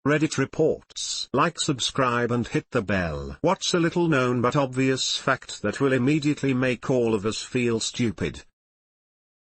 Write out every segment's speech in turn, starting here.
Reddit reports. Like, subscribe and hit the bell. What's a little known but obvious fact that will immediately make all of us feel stupid?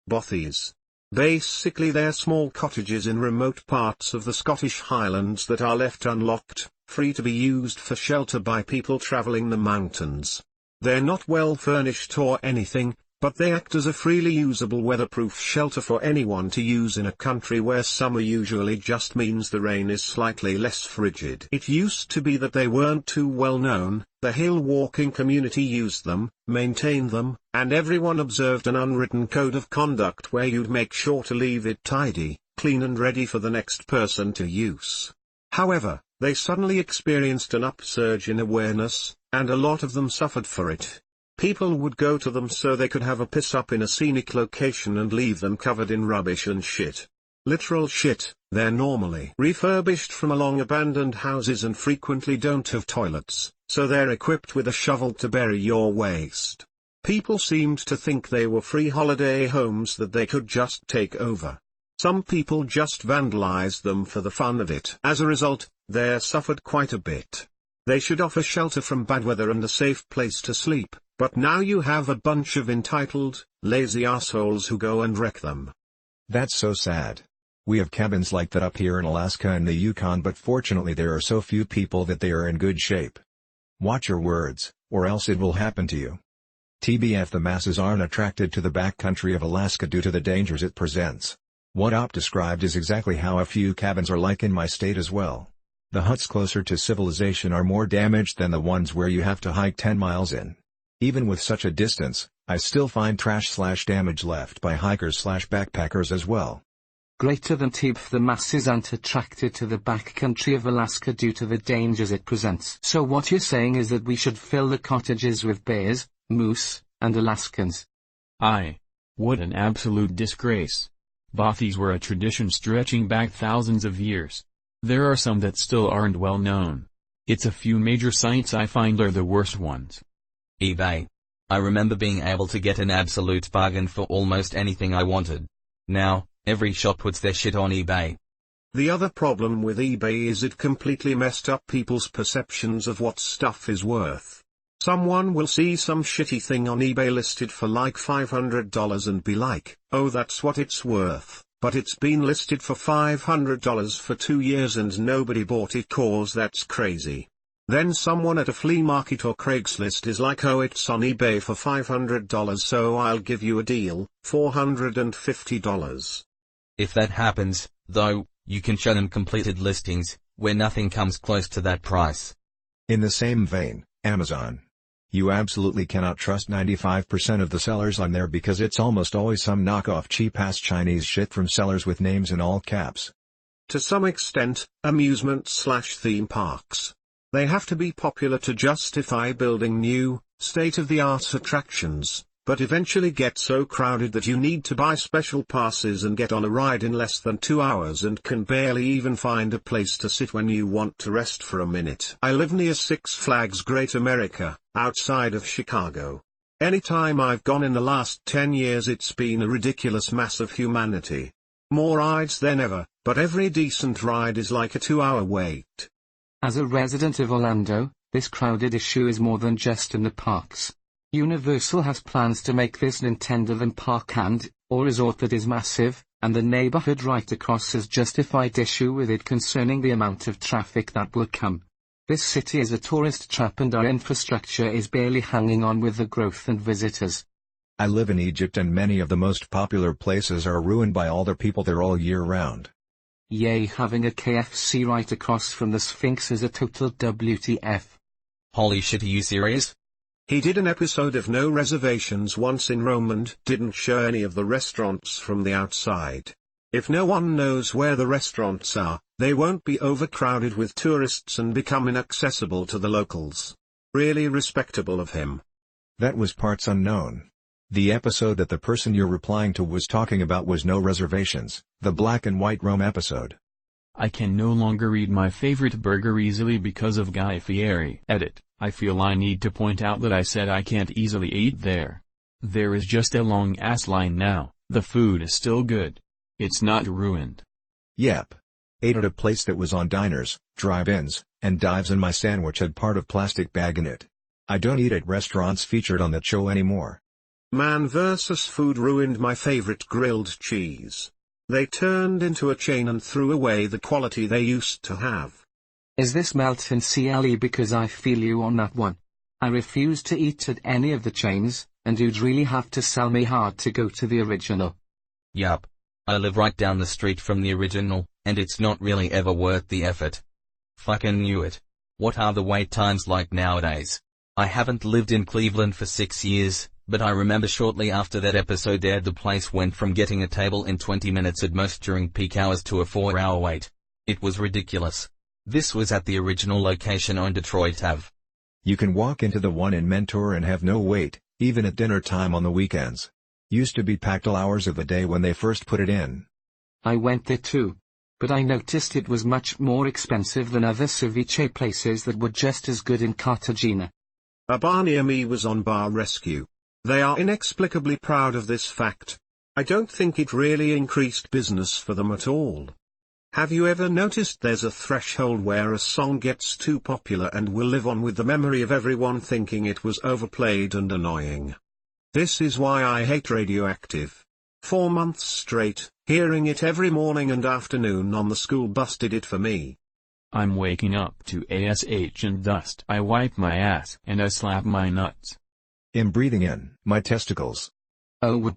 Bothies. Basically they're small cottages in remote parts of the Scottish Highlands that are left unlocked, free to be used for shelter by people traveling the mountains. They're not well furnished or anything, but they act as a freely usable weatherproof shelter for anyone to use in a country where summer usually just means the rain is slightly less frigid. It used to be that they weren't too well known, the hill walking community used them, maintained them, and everyone observed an unwritten code of conduct where you'd make sure to leave it tidy, clean and ready for the next person to use. However, they suddenly experienced an upsurge in awareness, and a lot of them suffered for it. People would go to them so they could have a piss up in a scenic location and leave them covered in rubbish and shit. Literal shit. They're normally refurbished from long abandoned houses and frequently don't have toilets, so they're equipped with a shovel to bury your waste. People seemed to think they were free holiday homes that they could just take over. Some people just vandalized them for the fun of it. As a result, they suffered quite a bit. They should offer shelter from bad weather and a safe place to sleep, but now you have a bunch of entitled, lazy assholes who go and wreck them. That's so sad. We have cabins like that up here in Alaska and the Yukon, but fortunately there are so few people that they are in good shape. Watch your words, or else it will happen to you. TBF, the masses aren't attracted to the backcountry of Alaska due to the dangers it presents. What Op described is exactly how a few cabins are like in my state as well. The huts closer to civilization are more damaged than the ones where you have to hike 10 miles in. Even with such a distance, I still find trash/damage left by hikers/backpackers as well. Greater than TBF, the masses aren't attracted to the backcountry of Alaska due to the dangers it presents. So what you're saying is that we should fill the cottages with bears, moose, and Alaskans. What an absolute disgrace. Bothies were a tradition stretching back thousands of years. There are some that still aren't well known. It's a few major sites I find are the worst ones. eBay. I remember being able to get an absolute bargain for almost anything I wanted. Now, every shop puts their shit on eBay. The other problem with eBay is it completely messed up people's perceptions of what stuff is worth. Someone will see some shitty thing on eBay listed for like $500 and be like, oh, that's what it's worth, but it's been listed for $500 for 2 years and nobody bought it cause that's crazy. Then someone at a flea market or Craigslist is like, oh, it's on eBay for $500 so I'll give you a deal, $450. If that happens, though, you can show them completed listings, where nothing comes close to that price. In the same vein, Amazon. You absolutely cannot trust 95% of the sellers on there because it's almost always some knockoff cheap-ass Chinese shit from sellers with names in all caps. To some extent, amusement/theme parks. They have to be popular to justify building new, state-of-the-art attractions, but eventually get so crowded that you need to buy special passes and get on a ride in less than 2 hours and can barely even find a place to sit when you want to rest for a minute. I live near Six Flags Great America, outside of Chicago. Anytime I've gone in the last 10 years it's been a ridiculous mass of humanity. More rides than ever, but every decent ride is like a 2-hour wait. As a resident of Orlando, this crowded issue is more than just in the parks. Universal has plans to make this Nintendo theme park or resort that is massive, and the neighborhood right across has justified issue with it concerning the amount of traffic that will come. This city is a tourist trap and our infrastructure is barely hanging on with the growth and visitors. I live in Egypt and many of the most popular places are ruined by all the people there all year round. Yay, having a KFC right across from the Sphinx is a total WTF. Holy shit, are you serious? He did an episode of No Reservations once in Rome and didn't show any of the restaurants from the outside. If no one knows where the restaurants are, they won't be overcrowded with tourists and become inaccessible to the locals. Really respectable of him. That was parts unknown. The episode that the person you're replying to was talking about was No Reservations, the black and white Rome episode. I can no longer eat my favorite burger easily because of Guy Fieri. Edit. I feel I need to point out that I said I can't easily eat there. There is just a long ass line now. The food is still good. It's not ruined. Yep. Ate at a place that was on diners, drive-ins, and dives and my sandwich had part of plastic bag in it. I don't eat at restaurants featured on that show anymore. Man vs. Food ruined my favorite grilled cheese. They turned into a chain and threw away the quality they used to have. Is this Melton CLE because I feel you on that one? I refuse to eat at any of the chains, and you'd really have to sell me hard to go to the original. Yup. I live right down the street from the original, and it's not really ever worth the effort. Fucking knew it. What are the wait times like nowadays? I haven't lived in Cleveland for 6 years, but I remember shortly after that episode aired the place went from getting a table in 20 minutes at most during peak hours to a 4-hour wait. It was ridiculous. This was at the original location on Detroit Ave. You can walk into the one in Mentor and have no wait, even at dinner time on the weekends. Used to be packed all hours of the day when they first put it in. I went there too. But I noticed it was much more expensive than other ceviche places that were just as good in Cartagena. A bar near me was on bar rescue. They are inexplicably proud of this fact. I don't think it really increased business for them at all. Have you ever noticed there's a threshold where a song gets too popular and will live on with the memory of everyone thinking it was overplayed and annoying? This is why I hate Radioactive. 4 months straight, hearing it every morning and afternoon on the school bus did it for me. I'm waking up to ASH and dust. I wipe my ass and I slap my nuts. I'm breathing in my testicles. Oh.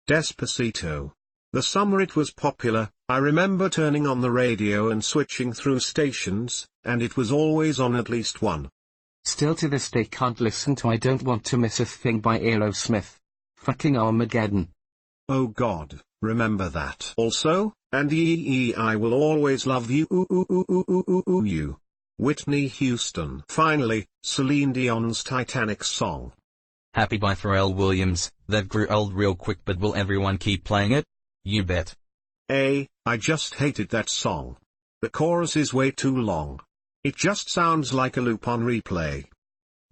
Despacito. The summer it was popular, I remember turning on the radio and switching through stations, and it was always on at least one. Still to this day can't listen to I Don't Want to Miss a Thing by Aerosmith. Fucking Armageddon. Oh God, remember that. Also, and I Will Always Love You. You. Whitney Houston. Finally, Celine Dion's Titanic song. Happy by Pharrell Williams, that grew old real quick, but will everyone keep playing it? You bet. I just hated that song. The chorus is way too long. It just sounds like a loop on replay.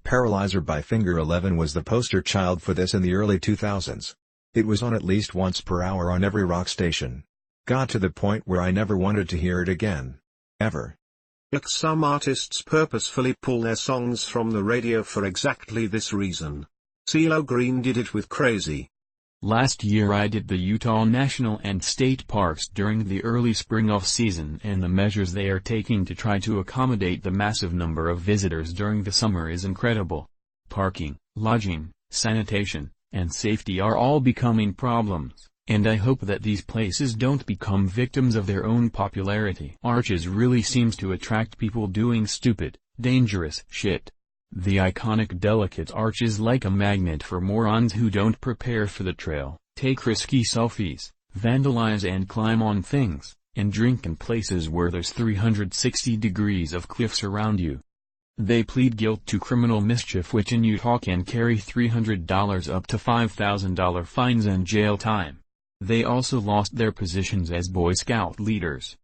Paralyzer by Finger 11 was the poster child for this in the early 2000s. It was on at least once per hour on every rock station. Got to the point where I never wanted to hear it again. Ever. Like some artists purposefully pull their songs from the radio for exactly this reason. CeeLo Green did it with Crazy. Last year I did the Utah National and State Parks during the early spring off-season, and the measures they are taking to try to accommodate the massive number of visitors during the summer is incredible. Parking, lodging, sanitation, and safety are all becoming problems, and I hope that these places don't become victims of their own popularity. Arches really seems to attract people doing stupid, dangerous shit. The iconic delicate arch is like a magnet for morons who don't prepare for the trail, take risky selfies, vandalize and climb on things, and drink in places where there's 360 degrees of cliffs around you. They plead guilt to criminal mischief, which in Utah can carry $300 up to $5,000 fines and jail time. They also lost their positions as Boy Scout leaders.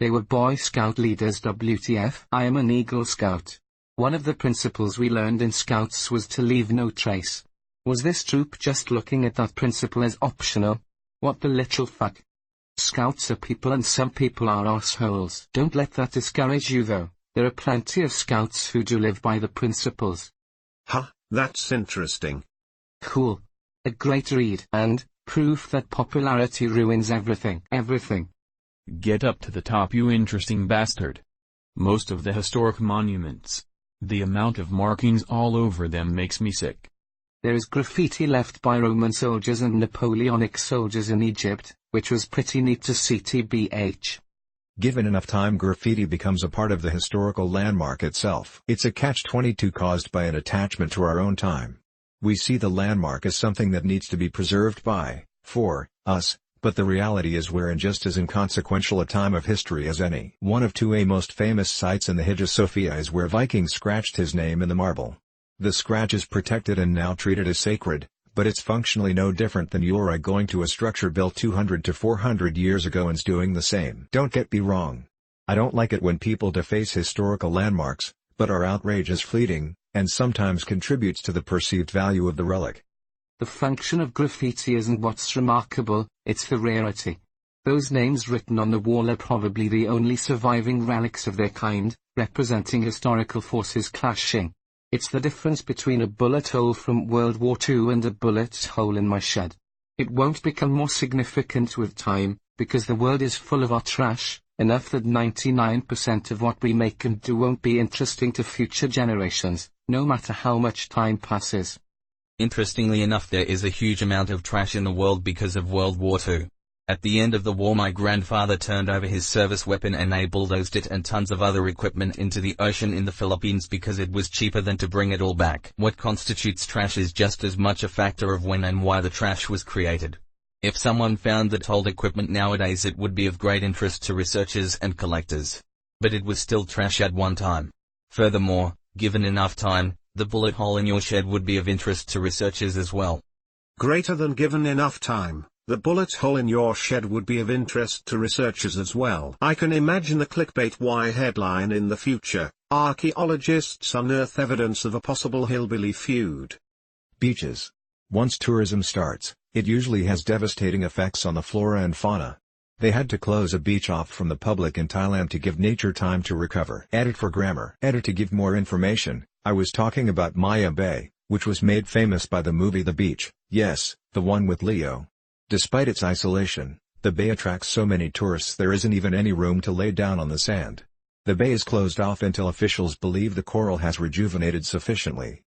They were Boy Scout leaders. WTF? I am an Eagle Scout. One of the principles we learned in Scouts was to leave no trace. Was this troop just looking at that principle as optional? What the literal fuck? Scouts are people and some people are arseholes. Don't let that discourage you though. There are plenty of Scouts who do live by the principles. Huh, that's interesting. Cool. A great read and proof that popularity ruins everything. Everything. Get up to the top, you interesting bastard. Most of the historic monuments. The amount of markings all over them makes me sick. There is graffiti left by Roman soldiers and Napoleonic soldiers in Egypt, which was pretty neat to see. TBH. Given enough time, graffiti becomes a part of the historical landmark itself. It's a catch-22 caused by an attachment to our own time. We see the landmark as something that needs to be preserved by, for, us, but the reality is we're in just as inconsequential a time of history as any. One of two most famous sites in the Hagia Sophia is where Vikings scratched his name in the marble. The scratch is protected and now treated as sacred, but it's functionally no different than your going to a structure built 200 to 400 years ago and doing the same. Don't get me wrong. I don't like it when people deface historical landmarks, but our outrage is fleeting, and sometimes contributes to the perceived value of the relic. The function of graffiti isn't what's remarkable, it's the rarity. Those names written on the wall are probably the only surviving relics of their kind, representing historical forces clashing. It's the difference between a bullet hole from World War II and a bullet hole in my shed. It won't become more significant with time, because the world is full of our trash, enough that 99% of what we make and do won't be interesting to future generations, no matter how much time passes. Interestingly enough, there is a huge amount of trash in the world because of World War II. At the end of the war, my grandfather turned over his service weapon and they bulldozed it and tons of other equipment into the ocean in the Philippines because it was cheaper than to bring it all back. What constitutes trash is just as much a factor of when and why the trash was created. If someone found that old equipment nowadays, it would be of great interest to researchers and collectors. But it was still trash at one time. Furthermore, given enough time, the bullet hole in your shed would be of interest to researchers as well. Greater than given enough time. The bullet hole in your shed would be of interest to researchers as well. I can imagine the clickbait Y headline in the future: archaeologists unearth evidence of a possible hillbilly feud. Beaches. Once tourism starts, it usually has devastating effects on the flora and fauna. They had to close a beach off from the public in Thailand to give nature time to recover. Edit for grammar. Edit to give more information. I was talking about Maya Bay, which was made famous by the movie The Beach. Yes, the one with Leo. Despite its isolation, the bay attracts so many tourists there isn't even any room to lay down on the sand. The bay is closed off until officials believe the coral has rejuvenated sufficiently.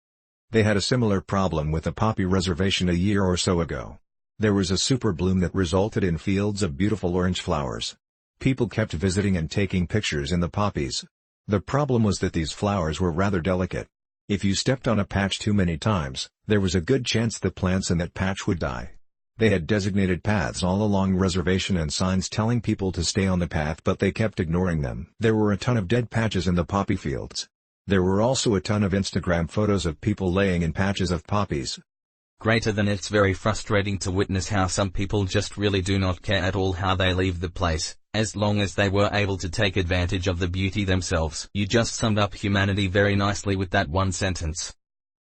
They had a similar problem with the poppy reservation a year or so ago. There was a super bloom that resulted in fields of beautiful orange flowers. People kept visiting and taking pictures in the poppies. The problem was that these flowers were rather delicate. If you stepped on a patch too many times, there was a good chance the plants in that patch would die. They had designated paths all along reservation and signs telling people to stay on the path, but they kept ignoring them. There were a ton of dead patches in the poppy fields. There were also a ton of Instagram photos of people laying in patches of poppies. Greater than it's very frustrating to witness how some people just really do not care at all how they leave the place, as long as they were able to take advantage of the beauty themselves. You just summed up humanity very nicely with that one sentence.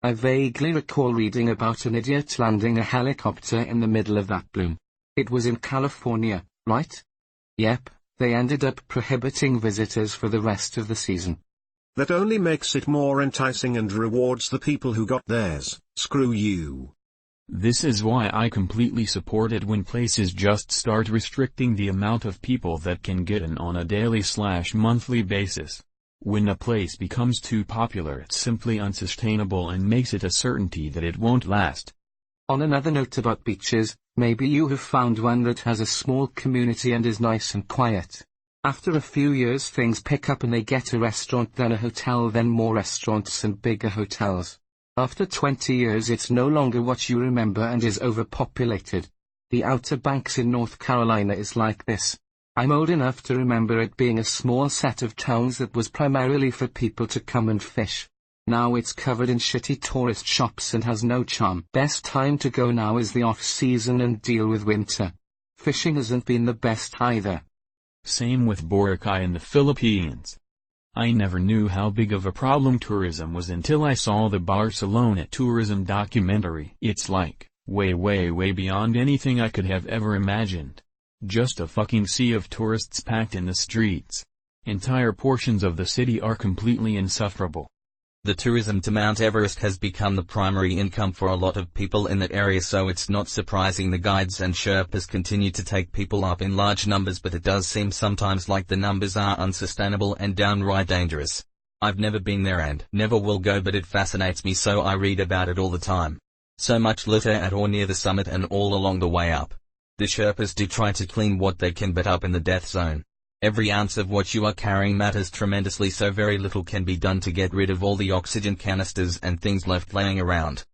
I vaguely recall reading about an idiot landing a helicopter in the middle of that bloom. It was in California, right? Yep, they ended up prohibiting visitors for the rest of the season. That only makes it more enticing and rewards the people who got theirs. Screw you. This is why I completely support it when places just start restricting the amount of people that can get in on a daily/monthly basis. When a place becomes too popular, it's simply unsustainable and makes it a certainty that it won't last. On another note about beaches, maybe you have found one that has a small community and is nice and quiet. After a few years things pick up and they get a restaurant, then a hotel, then more restaurants and bigger hotels. After 20 years it's no longer what you remember and is overpopulated. The Outer Banks in North Carolina is like this. I'm old enough to remember it being a small set of towns that was primarily for people to come and fish. Now it's covered in shitty tourist shops and has no charm. Best time to go now is the off-season and deal with winter. Fishing hasn't been the best either. Same with Boracay in the Philippines. I never knew how big of a problem tourism was until I saw the Barcelona tourism documentary. It's like, way beyond anything I could have ever imagined. Just a fucking sea of tourists packed in the streets. Entire portions of the city are completely insufferable. The tourism to Mount Everest has become the primary income for a lot of people in that area, so it's not surprising the guides and Sherpas continue to take people up in large numbers, but it does seem sometimes like the numbers are unsustainable and downright dangerous. I've never been there and never will go, but it fascinates me, so I read about it all the time. So much litter at or near the summit and all along the way up. The Sherpas do try to clean what they can, but up in the death zone, every ounce of what you are carrying matters tremendously, so very little can be done to get rid of all the oxygen canisters and things left laying around.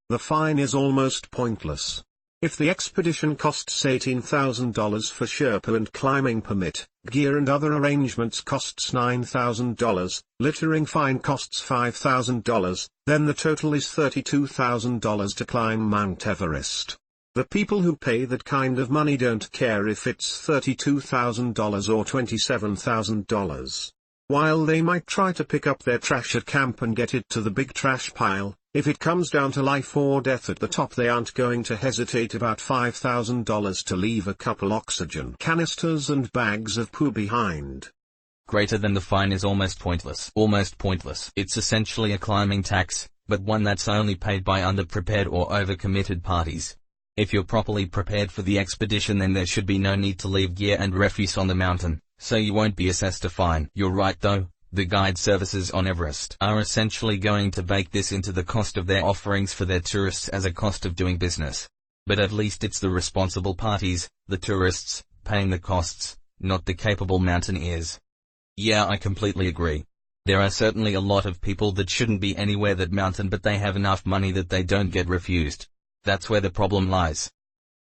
The fine is almost pointless. If the expedition costs $18,000 for Sherpa and climbing permit, gear and other arrangements costs $9,000, littering fine costs $5,000, then the total is $32,000 to climb Mount Everest. The people who pay that kind of money don't care if it's $32,000 or $27,000. While they might try to pick up their trash at camp and get it to the big trash pile, If it comes down to life or death at the top, they aren't going to hesitate about $5,000 to leave a couple oxygen canisters and bags of poo behind. Greater than the fine is almost pointless. Almost pointless. It's essentially a climbing tax, but one that's only paid by underprepared or overcommitted parties. If you're properly prepared for the expedition, then there should be no need to leave gear and refuse on the mountain, so you won't be assessed a fine. You're right though, the guide services on Everest are essentially going to bake this into the cost of their offerings for their tourists as a cost of doing business. But at least it's the responsible parties, the tourists, paying the costs, not the capable mountaineers. Yeah, I completely agree. There are certainly a lot of people that shouldn't be anywhere that mountain, but they have enough money that they don't get refused. That's where the problem lies.